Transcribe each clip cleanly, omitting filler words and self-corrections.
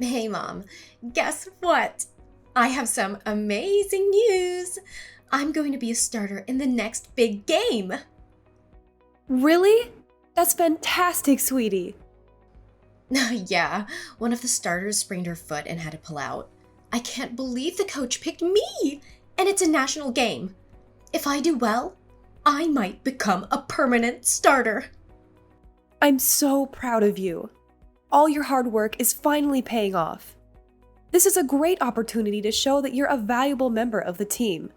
Hey, Mom. Guess what? I have some amazing news. I'm going to be a starter in the next big game. Really? That's fantastic, sweetie. Yeah, one of the starters sprained her foot and had to pull out. I can't believe the coach picked me! And it's a national game. If I do well, I might become a permanent starter. I'm so proud of you. All your hard work is finally paying off. This is a great opportunity to show that you're a valuable member of the team.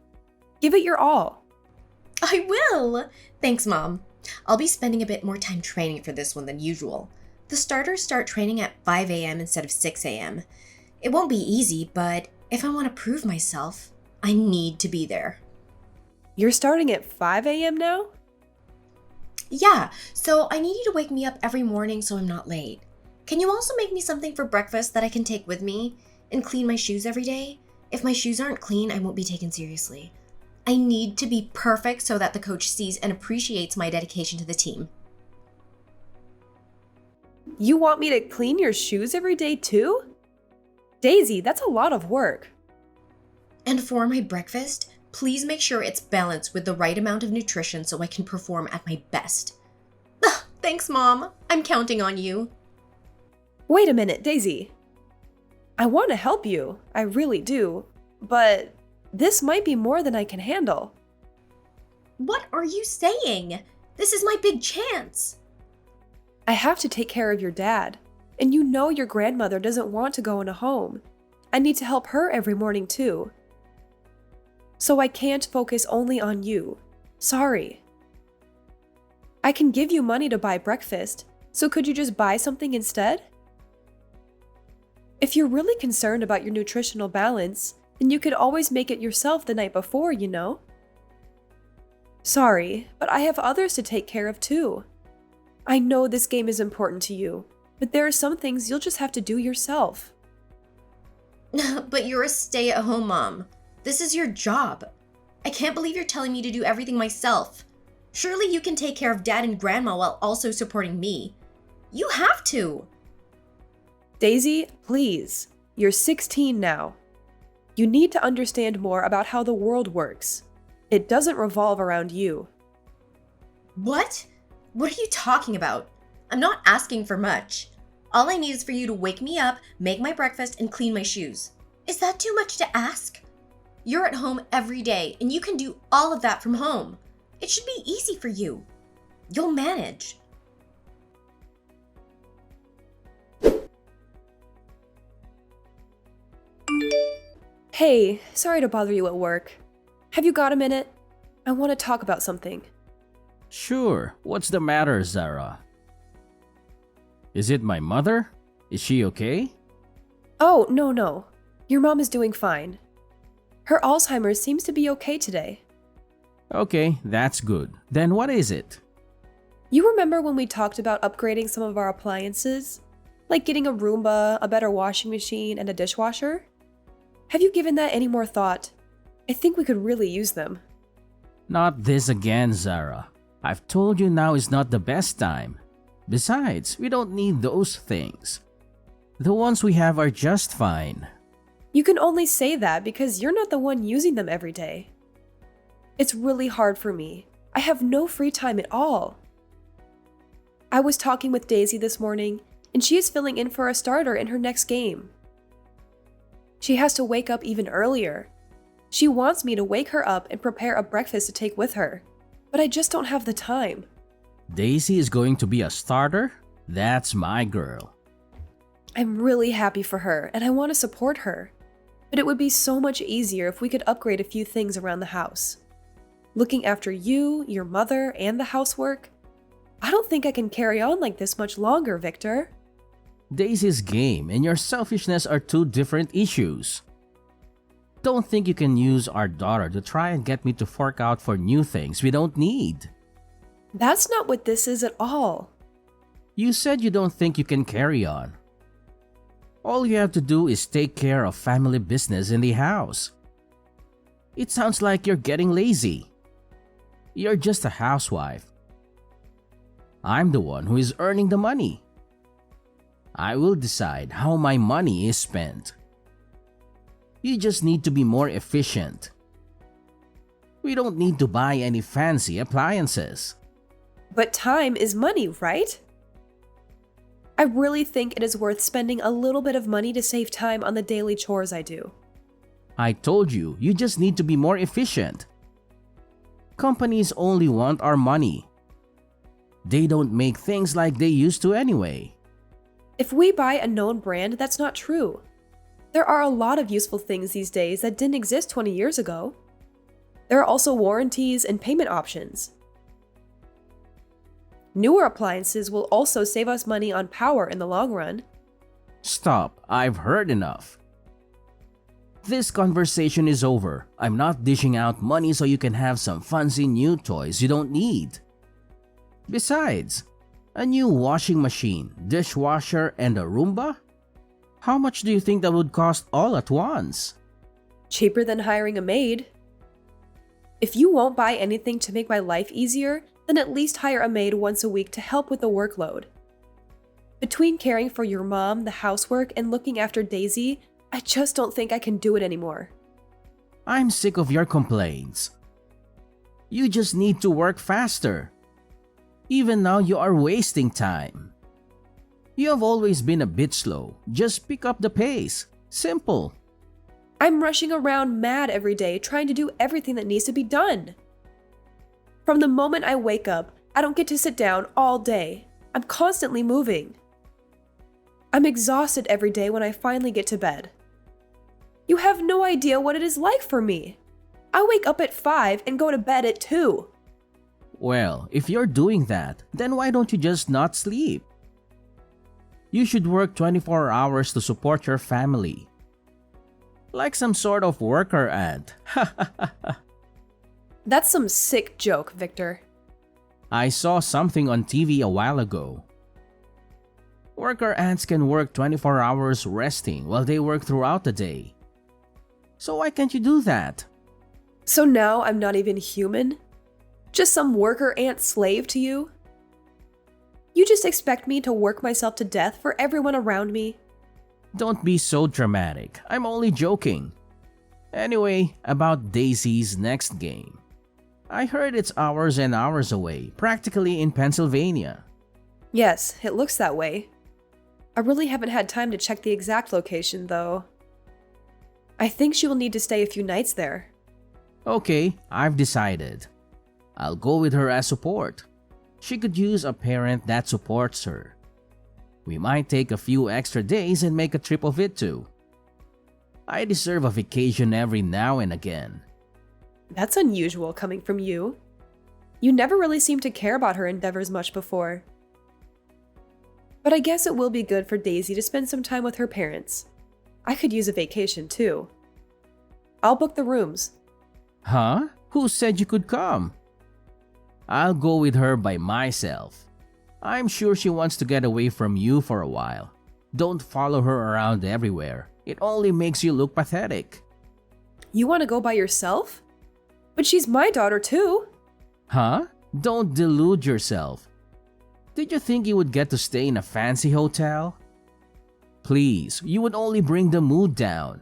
Give it your all. I will! Thanks, Mom. I'll be spending a bit more time training for this one than usual. The starters start training at 5 a.m. instead of 6 a.m. It won't be easy, but if I want to prove myself, I need to be there. You're starting at 5 a.m. now? Yeah, so I need you to wake me up every morning so I'm not late. Can you also make me something for breakfast that I can take with me? And clean my shoes every day? If my shoes aren't clean, I won't be taken seriously. I need to be perfect so that the coach sees and appreciates my dedication to the team. You want me to clean your shoes every day too? Daisy, that's a lot of work. And for my breakfast, please make sure it's balanced with the right amount of nutrition so I can perform at my best. Thanks, Mom. I'm counting on you. Wait a minute, Daisy. I want to help you, I really do, but this might be more than I can handle. What are you saying? This is my big chance. I have to take care of your dad, and you know your grandmother doesn't want to go in a home. I need to help her every morning too. So I can't focus only on you. Sorry. I can give you money to buy breakfast, so could you just buy something instead? If you're really concerned about your nutritional balance, then you could always make it yourself the night before, you know? Sorry, but I have others to take care of too. I know this game is important to you, but there are some things you'll just have to do yourself. But you're a stay-at-home mom. This is your job. I can't believe you're telling me to do everything myself. Surely you can take care of Dad and Grandma while also supporting me. You have to. Daisy, please. You're 16 now. You need to understand more about how the world works. It doesn't revolve around you. What? What are you talking about? I'm not asking for much. All I need is for you to wake me up, make my breakfast, and clean my shoes. Is that too much to ask? You're at home every day, and you can do all of that from home. It should be easy for you. You'll manage. Hey, sorry to bother you at work. Have you got a minute? I want to talk about something. Sure, what's the matter, Zara? Is it my mother? Is she okay? Oh, no. Your mom is doing fine. Her Alzheimer's seems to be okay today. Okay, that's good. Then what is it? You remember when we talked about upgrading some of our appliances? Like getting a Roomba, a better washing machine, and a dishwasher? Have you given that any more thought? I think we could really use them. Not this again, Zara. I've told you now is not the best time. Besides, we don't need those things. The ones we have are just fine. You can only say that because you're not the one using them every day. It's really hard for me. I have no free time at all. I was talking with Daisy this morning, and she is filling in for a starter in her next game. She has to wake up even earlier. She wants me to wake her up and prepare a breakfast to take with her, but I just don't have the time. Daisy is going to be a starter? That's my girl. I'm really happy for her, and I want to support her. But it would be so much easier if we could upgrade a few things around the house. Looking after you, your mother, and the housework? I don't think I can carry on like this much longer, Victor. Daisy's game and your selfishness are two different issues. Don't think you can use our daughter to try and get me to fork out for new things we don't need. That's not what this is at all. You said you don't think you can carry on. All you have to do is take care of family business in the house. It sounds like you're getting lazy. You're just a housewife. I'm the one who is earning the money. I will decide how my money is spent. You just need to be more efficient. We don't need to buy any fancy appliances. But time is money, right? I really think it is worth spending a little bit of money to save time on the daily chores I do. I told you, you just need to be more efficient. Companies only want our money. They don't make things like they used to anyway. If we buy a known brand, that's not true. There are a lot of useful things these days that didn't exist 20 years ago. There are also warranties and payment options. Newer appliances will also save us money on power in the long run. Stop, I've heard enough. This conversation is over. I'm not dishing out money so you can have some fancy new toys you don't need. Besides, a new washing machine, dishwasher, and a Roomba? How much do you think that would cost all at once? Cheaper than hiring a maid. If you won't buy anything to make my life easier, then at least hire a maid once a week to help with the workload. Between caring for your mom, the housework, and looking after Daisy, I just don't think I can do it anymore. I'm sick of your complaints. You just need to work faster. Even now you are wasting time. You have always been a bit slow. Just pick up the pace. Simple. I'm rushing around mad every day trying to do everything that needs to be done. From the moment I wake up, I don't get to sit down all day. I'm constantly moving. I'm exhausted every day when I finally get to bed. You have no idea what it is like for me. I wake up at 5 and go to bed at 2. Well, if you're doing that, then why don't you just not sleep? You should work 24 hours to support your family. Like some sort of worker ant. That's some sick joke, Victor. I saw something on TV a while ago. Worker ants can work 24 hours resting while they work throughout the day. So why can't you do that? So now I'm not even human? Just some worker ant slave to you? You just expect me to work myself to death for everyone around me? Don't be so dramatic. I'm only joking. Anyway, about Daisy's next game. I heard it's hours and hours away, practically in Pennsylvania. Yes, it looks that way. I really haven't had time to check the exact location, though. I think she will need to stay a few nights there. Okay, I've decided. I'll go with her as support. She could use a parent that supports her. We might take a few extra days and make a trip of it too. I deserve a vacation every now and again. That's unusual coming from you. You never really seemed to care about her endeavors much before. But I guess it will be good for Daisy to spend some time with her parents. I could use a vacation too. I'll book the rooms. Huh? Who said you could come? I'll go with her by myself. I'm sure she wants to get away from you for a while. Don't follow her around everywhere. It only makes you look pathetic. You want to go by yourself? But she's my daughter too. Huh? Don't delude yourself. Did you think you would get to stay in a fancy hotel? Please, you would only bring the mood down.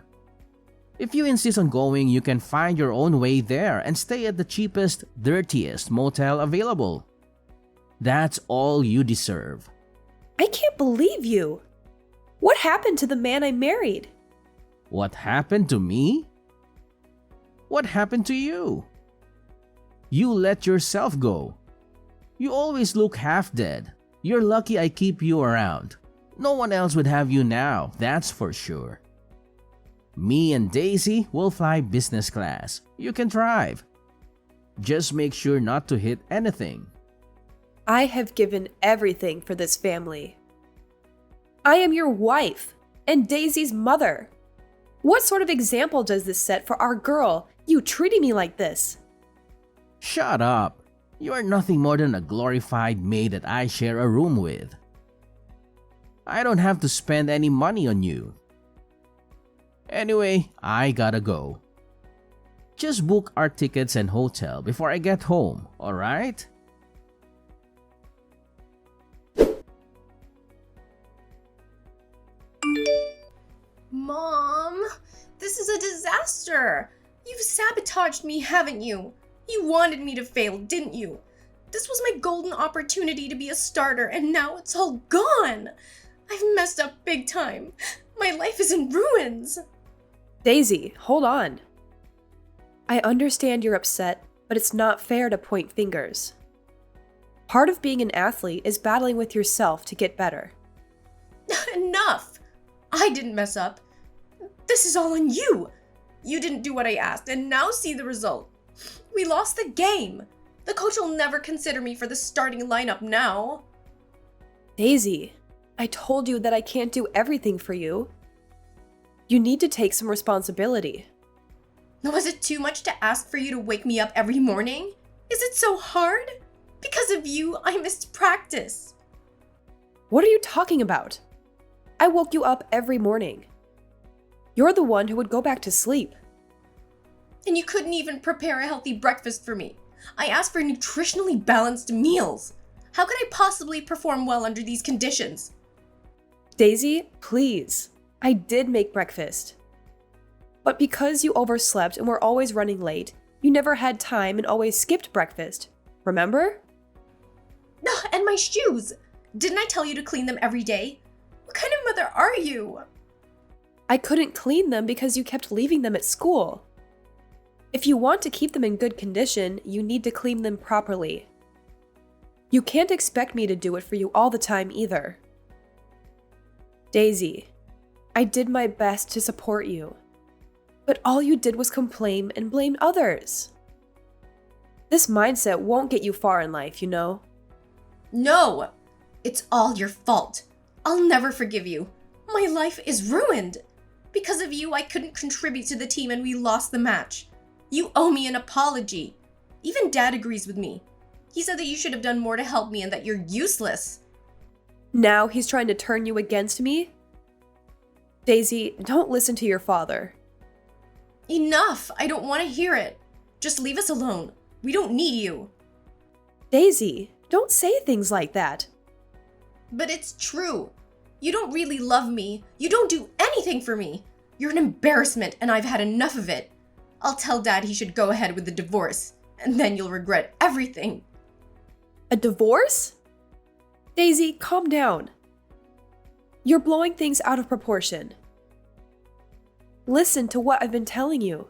If you insist on going, you can find your own way there and stay at the cheapest, dirtiest motel available. That's all you deserve. I can't believe you. What happened to the man I married? What happened to me? What happened to you? You let yourself go. You always look half dead. You're lucky I keep you around. No one else would have you now, that's for sure. Me and Daisy will fly business class. You can drive. Just make sure not to hit anything. I have given everything for this family. I am your wife and Daisy's mother. What sort of example does this set for our girl, you treating me like this? Shut up. You are nothing more than a glorified maid that I share a room with. I don't have to spend any money on you. Anyway, I gotta go. Just book our tickets and hotel before I get home, alright? Mom, this is a disaster. You've sabotaged me, haven't you? You wanted me to fail, didn't you? This was my golden opportunity to be a starter, and now it's all gone. I've messed up big time. My life is in ruins. Daisy, hold on. I understand you're upset, but it's not fair to point fingers. Part of being an athlete is battling with yourself to get better. Enough! I didn't mess up. This is all on you. You didn't do what I asked, and now see the result. We lost the game. The coach will never consider me for the starting lineup now. Daisy, I told you that I can't do everything for you. You need to take some responsibility. Was it too much to ask for you to wake me up every morning? Is it so hard? Because of you, I missed practice. What are you talking about? I woke you up every morning. You're the one who would go back to sleep. And you couldn't even prepare a healthy breakfast for me. I asked for nutritionally balanced meals. How could I possibly perform well under these conditions? Daisy, please. I did make breakfast. But because you overslept and were always running late, you never had time and always skipped breakfast. Remember? And my shoes! Didn't I tell you to clean them every day? What kind of mother are you? I couldn't clean them because you kept leaving them at school. If you want to keep them in good condition, you need to clean them properly. You can't expect me to do it for you all the time either. Daisy, I did my best to support you, but all you did was complain and blame others. This mindset won't get you far in life, you know? No! It's all your fault. I'll never forgive you. My life is ruined. Because of you, I couldn't contribute to the team and we lost the match. You owe me an apology. Even Dad agrees with me. He said that you should have done more to help me and that you're useless. Now he's trying to turn you against me? Daisy, don't listen to your father. Enough! I don't want to hear it. Just leave us alone. We don't need you. Daisy, don't say things like that. But it's true. You don't really love me. You don't do anything for me. You're an embarrassment and I've had enough of it. I'll tell Dad he should go ahead with the divorce, and then you'll regret everything. A divorce? Daisy, calm down. You're blowing things out of proportion. Listen to what I've been telling you.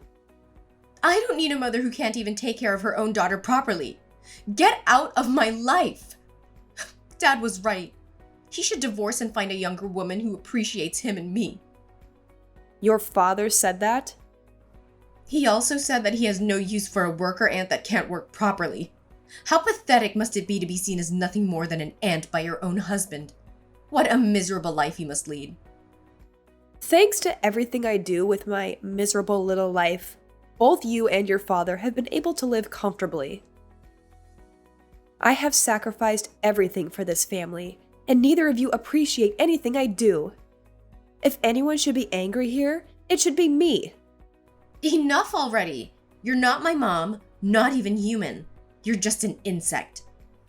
I don't need a mother who can't even take care of her own daughter properly. Get out of my life. Dad was right. He should divorce and find a younger woman who appreciates him and me. Your father said that? He also said that he has no use for a worker ant that can't work properly. How pathetic must it be to be seen as nothing more than an ant by your own husband? What a miserable life you must lead. Thanks to everything I do with my miserable little life, both you and your father have been able to live comfortably. I have sacrificed everything for this family, and neither of you appreciate anything I do. If anyone should be angry here, it should be me. Enough already. You're not my mom, not even human. You're just an insect.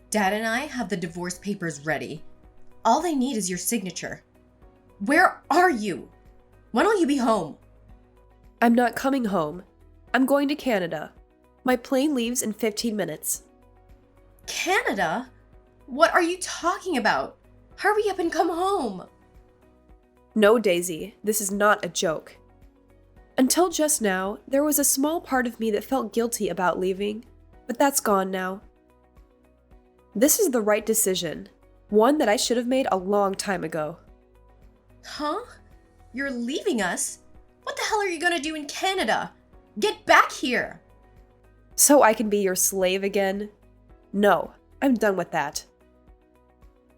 Dad and I have the divorce papers ready. All they need is your signature. Where are you? When will you be home? I'm not coming home. I'm going to Canada. My plane leaves in 15 minutes. Canada? What are you talking about? Hurry up and come home. No, Daisy, this is not a joke. Until just now, there was a small part of me that felt guilty about leaving, but that's gone now. This is the right decision, one that I should have made a long time ago. Huh? You're leaving us? What the hell are you gonna do in Canada? Get back here! So I can be your slave again? No, I'm done with that.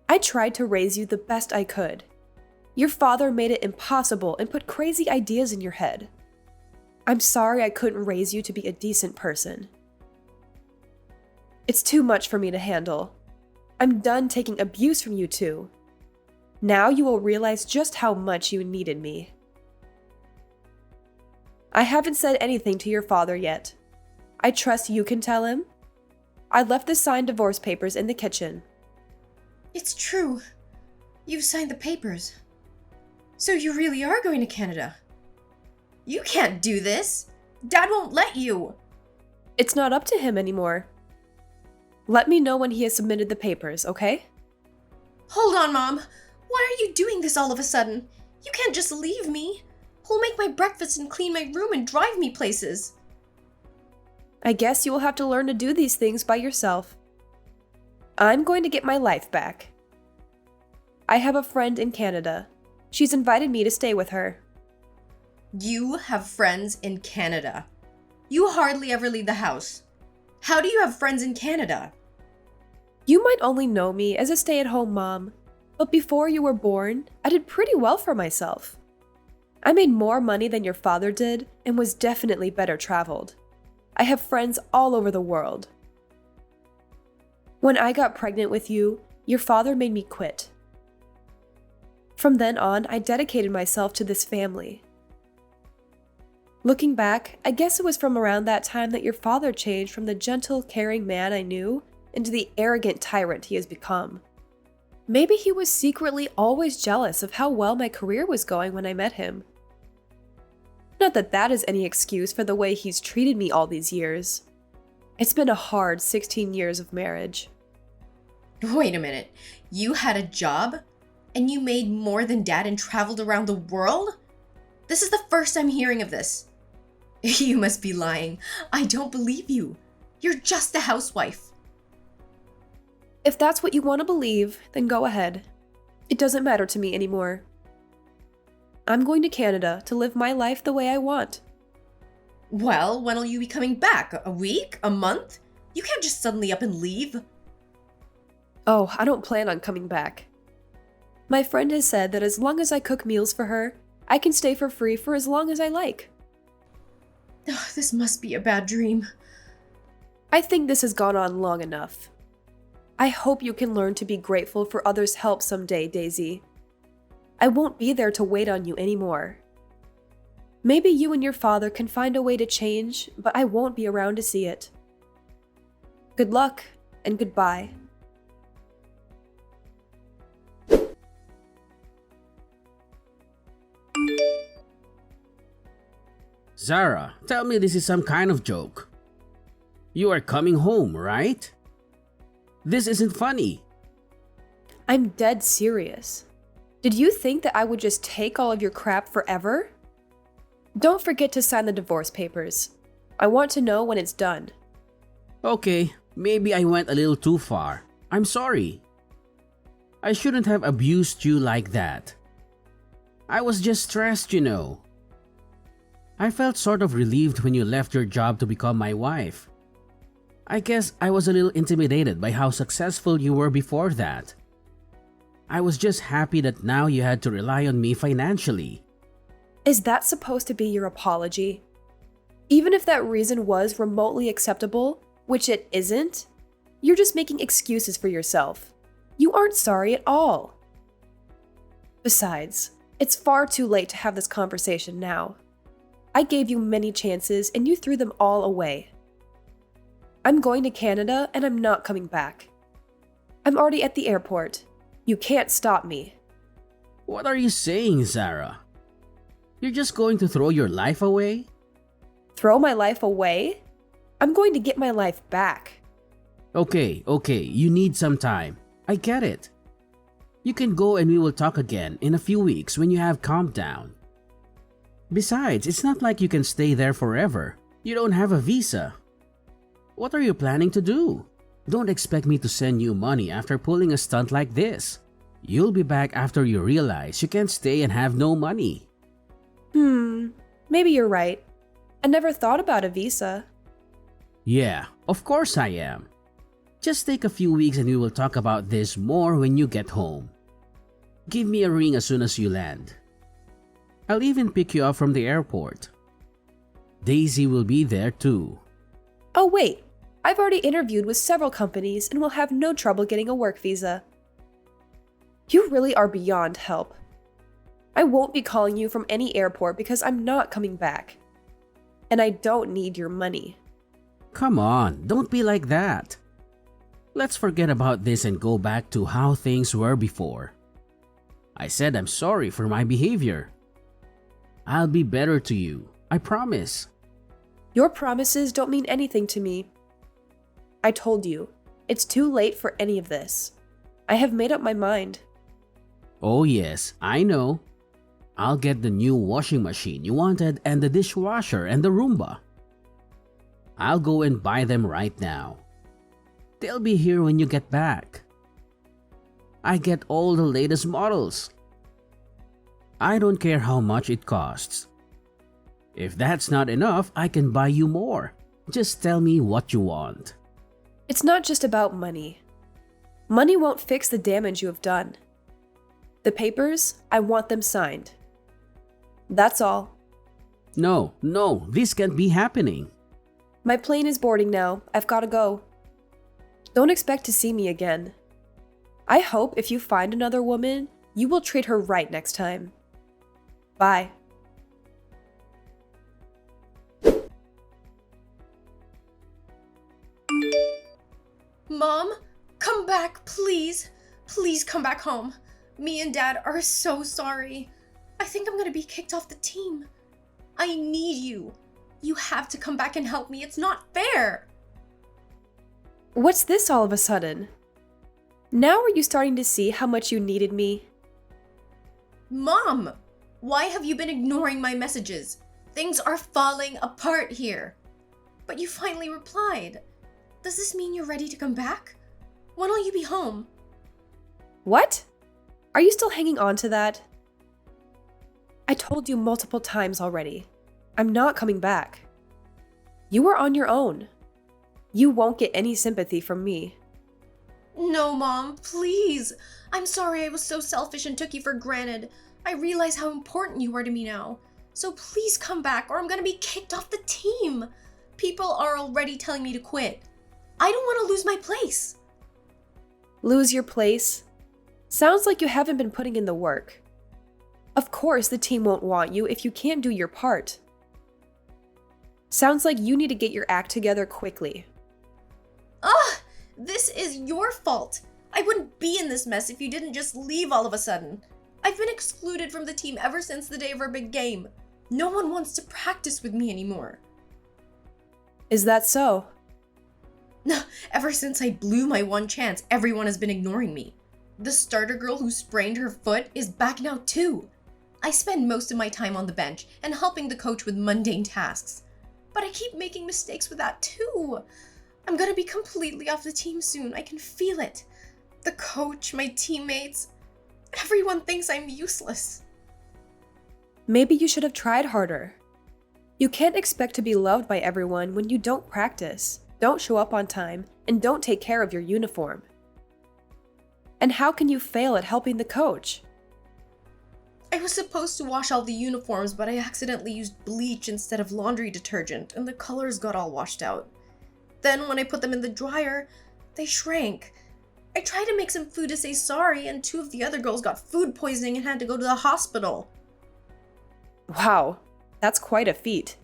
I tried to raise you the best I could. Your father made it impossible and put crazy ideas in your head. I'm sorry I couldn't raise you to be a decent person. It's too much for me to handle. I'm done taking abuse from you two. Now you will realize just how much you needed me. I haven't said anything to your father yet. I trust you can tell him. I left the signed divorce papers in the kitchen. It's true. You've signed the papers. So you really are going to Canada? You can't do this. Dad won't let you. It's not up to him anymore. Let me know when he has submitted the papers, okay? Hold on, Mom. Why are you doing this all of a sudden? You can't just leave me. Who'll make my breakfast and clean my room and drive me places? I guess you will have to learn to do these things by yourself. I'm going to get my life back. I have a friend in Canada. She's invited me to stay with her. You have friends in Canada. You hardly ever leave the house. How do you have friends in Canada? You might only know me as a stay-at-home mom, but before you were born, I did pretty well for myself. I made more money than your father did and was definitely better traveled. I have friends all over the world. When I got pregnant with you, your father made me quit. From then on, I dedicated myself to this family. Looking back, I guess it was from around that time that your father changed from the gentle, caring man I knew into the arrogant tyrant he has become. Maybe he was secretly always jealous of how well my career was going when I met him. Not that that is any excuse for the way he's treated me all these years. It's been a hard 16 years of marriage. Wait a minute. You had a job? And you made more than Dad and traveled around the world? This is the first I'm hearing of this. You must be lying. I don't believe you. You're just a housewife. If that's what you want to believe, then go ahead. It doesn't matter to me anymore. I'm going to Canada to live my life the way I want. Well, when will you be coming back? A week? A month? You can't just suddenly up and leave. Oh, I don't plan on coming back. My friend has said that as long as I cook meals for her, I can stay for free for as long as I like. Ugh, this must be a bad dream. I think this has gone on long enough. I hope you can learn to be grateful for others' help someday, Daisy. I won't be there to wait on you anymore. Maybe you and your father can find a way to change, but I won't be around to see it. Good luck, and goodbye. Zara, tell me this is some kind of joke. You are coming home, right? This isn't funny. I'm dead serious. Did you think that I would just take all of your crap forever? Don't forget to sign the divorce papers. I want to know when it's done. Okay, maybe I went a little too far. I'm sorry. I shouldn't have abused you like that. I was just stressed, you know. I felt sort of relieved when you left your job to become my wife. I guess I was a little intimidated by how successful you were before that. I was just happy that now you had to rely on me financially. Is that supposed to be your apology? Even if that reason was remotely acceptable, which it isn't, you're just making excuses for yourself. You aren't sorry at all. Besides, it's far too late to have this conversation now. I gave you many chances and you threw them all away. I'm going to Canada and I'm not coming back. I'm already at the airport. You can't stop me. What are you saying, Zara? You're just going to throw your life away? Throw my life away? I'm going to get my life back. Okay, you need some time. I get it. You can go and we will talk again in a few weeks when you have calmed down. Besides, it's not like you can stay there forever. You don't have a visa. What are you planning to do? Don't expect me to send you money after pulling a stunt like this. You'll be back after you realize you can't stay and have no money. Maybe you're right. I never thought about a visa. Yeah, of course I am. Just take a few weeks and we will talk about this more when you get home. Give me a ring as soon as you land. I'll even pick you up from the airport. Daisy will be there too. Oh wait, I've already interviewed with several companies and will have no trouble getting a work visa. You really are beyond help. I won't be calling you from any airport because I'm not coming back. And I don't need your money. Come on, don't be like that. Let's forget about this and go back to how things were before. I said I'm sorry for my behavior. I'll be better to you, I promise. Your promises don't mean anything to me. I told you, it's too late for any of this. I have made up my mind. Oh yes, I know. I'll get the new washing machine you wanted and the dishwasher and the Roomba. I'll go and buy them right now. They'll be here when you get back. I get all the latest models. I don't care how much it costs. If that's not enough, I can buy you more. Just tell me what you want. It's not just about money. Money won't fix the damage you have done. The papers, I want them signed. That's all. No, this can't be happening. My plane is boarding now. I've got to go. Don't expect to see me again. I hope if you find another woman, you will treat her right next time. Bye. Mom, come back, please. Please come back home. Me and Dad are so sorry. I think I'm gonna be kicked off the team. I need you. You have to come back and help me. It's not fair. What's this all of a sudden? Now are you starting to see how much you needed me? Mom, why have you been ignoring my messages? Things are falling apart here. But you finally replied. Does this mean you're ready to come back? When will you be home? What? Are you still hanging on to that? I told you multiple times already. I'm not coming back. You are on your own. You won't get any sympathy from me. No, Mom, please. I'm sorry I was so selfish and took you for granted. I realize how important you are to me now. So please come back or I'm gonna be kicked off the team. People are already telling me to quit. I don't want to lose my place. Lose your place? Sounds like you haven't been putting in the work. Of course the team won't want you if you can't do your part. Sounds like you need to get your act together quickly. Ugh! This is your fault. I wouldn't be in this mess if you didn't just leave all of a sudden. I've been excluded from the team ever since the day of our big game. No one wants to practice with me anymore. Is that so? Ever since I blew my one chance, everyone has been ignoring me. The starter girl who sprained her foot is back now too. I spend most of my time on the bench and helping the coach with mundane tasks. But I keep making mistakes with that too. I'm gonna be completely off the team soon. I can feel it. The coach, my teammates, everyone thinks I'm useless. Maybe you should have tried harder. You can't expect to be loved by everyone when you don't practice, don't show up on time, and don't take care of your uniform. And how can you fail at helping the coach? I was supposed to wash all the uniforms, but I accidentally used bleach instead of laundry detergent, and the colors got all washed out. Then when I put them in the dryer, they shrank. I tried to make some food to say sorry, and 2 of the other girls got food poisoning and had to go to the hospital. Wow, that's quite a feat.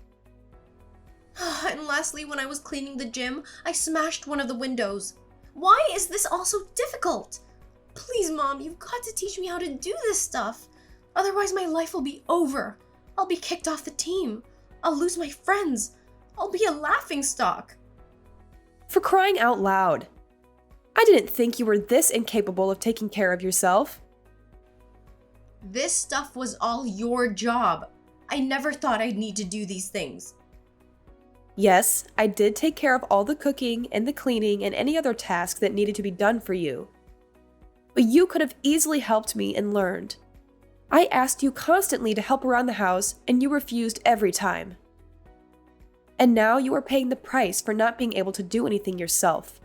And lastly, when I was cleaning the gym, I smashed one of the windows. Why is this all so difficult? Please, Mom, you've got to teach me how to do this stuff. Otherwise, my life will be over. I'll be kicked off the team. I'll lose my friends. I'll be a laughingstock. For crying out loud. I didn't think you were this incapable of taking care of yourself. This stuff was all your job. I never thought I'd need to do these things. Yes, I did take care of all the cooking and the cleaning and any other tasks that needed to be done for you. But you could have easily helped me and learned. I asked you constantly to help around the house, and you refused every time. And now you are paying the price for not being able to do anything yourself.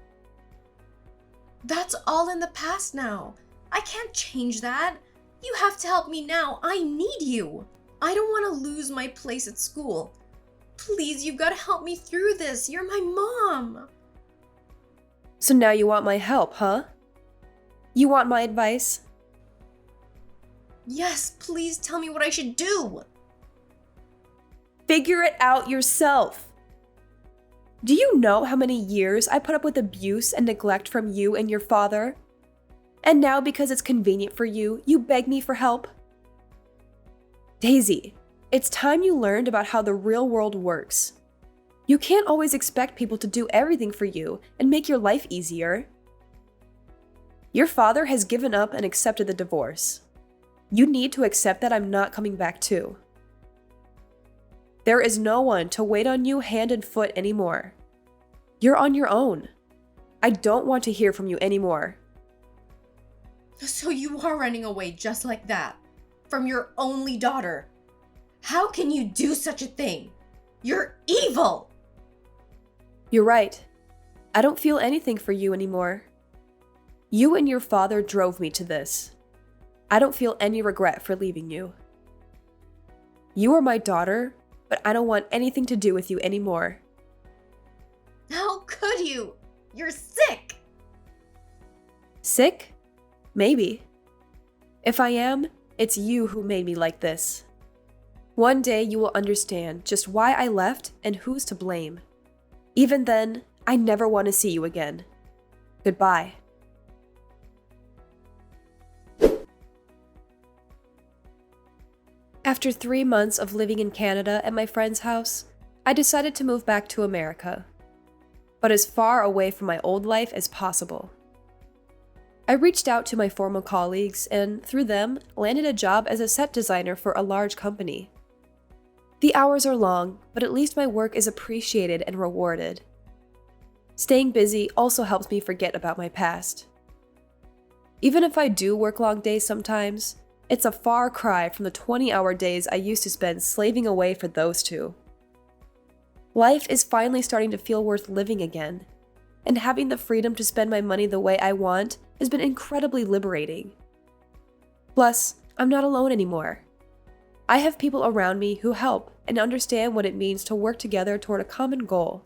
That's all in the past now. I can't change that. You have to help me now. I need you. I don't want to lose my place at school. Please, you've got to help me through this. You're my mom. So now you want my help, huh? You want my advice? Yes, please tell me what I should do. Figure it out yourself. Do you know how many years I put up with abuse and neglect from you and your father? And now because it's convenient for you, you beg me for help? Daisy, it's time you learned about how the real world works. You can't always expect people to do everything for you and make your life easier. Your father has given up and accepted the divorce. You need to accept that I'm not coming back too. There is no one to wait on you hand and foot anymore. You're on your own. I don't want to hear from you anymore. So you are running away just like that, from your only daughter. How can you do such a thing? You're evil! You're right. I don't feel anything for you anymore. You and your father drove me to this. I don't feel any regret for leaving you. You are my daughter, but I don't want anything to do with you anymore. How could you? You're sick! Sick? Maybe. If I am, it's you who made me like this. One day you will understand just why I left and who's to blame. Even then, I never want to see you again. Goodbye. After 3 months of living in Canada at my friend's house, I decided to move back to America, but as far away from my old life as possible. I reached out to my former colleagues and, through them, landed a job as a set designer for a large company. The hours are long, but at least my work is appreciated and rewarded. Staying busy also helps me forget about my past. Even if I do work long days sometimes, it's a far cry from the 20-hour days I used to spend slaving away for those two. Life is finally starting to feel worth living again, and having the freedom to spend my money the way I want has been incredibly liberating. Plus, I'm not alone anymore. I have people around me who help and understand what it means to work together toward a common goal.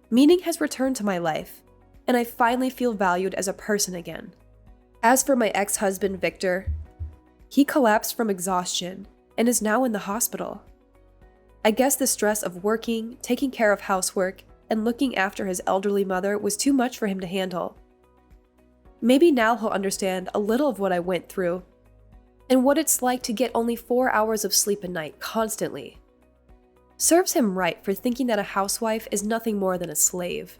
Meaning has returned to my life, and I finally feel valued as a person again. As for my ex-husband, Victor, he collapsed from exhaustion and is now in the hospital. I guess the stress of working, taking care of housework, and looking after his elderly mother was too much for him to handle. Maybe now he'll understand a little of what I went through and what it's like to get only 4 hours of sleep a night constantly. Serves him right for thinking that a housewife is nothing more than a slave.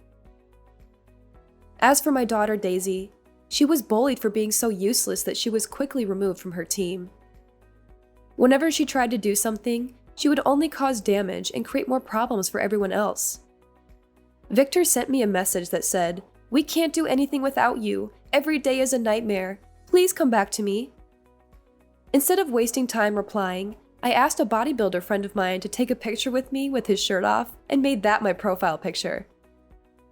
As for my daughter Daisy, she was bullied for being so useless that she was quickly removed from her team. Whenever she tried to do something, she would only cause damage and create more problems for everyone else. Victor sent me a message that said, "We can't do anything without you. Every day is a nightmare. Please come back to me." Instead of wasting time replying, I asked a bodybuilder friend of mine to take a picture with me with his shirt off and made that my profile picture.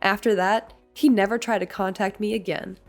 After that, he never tried to contact me again.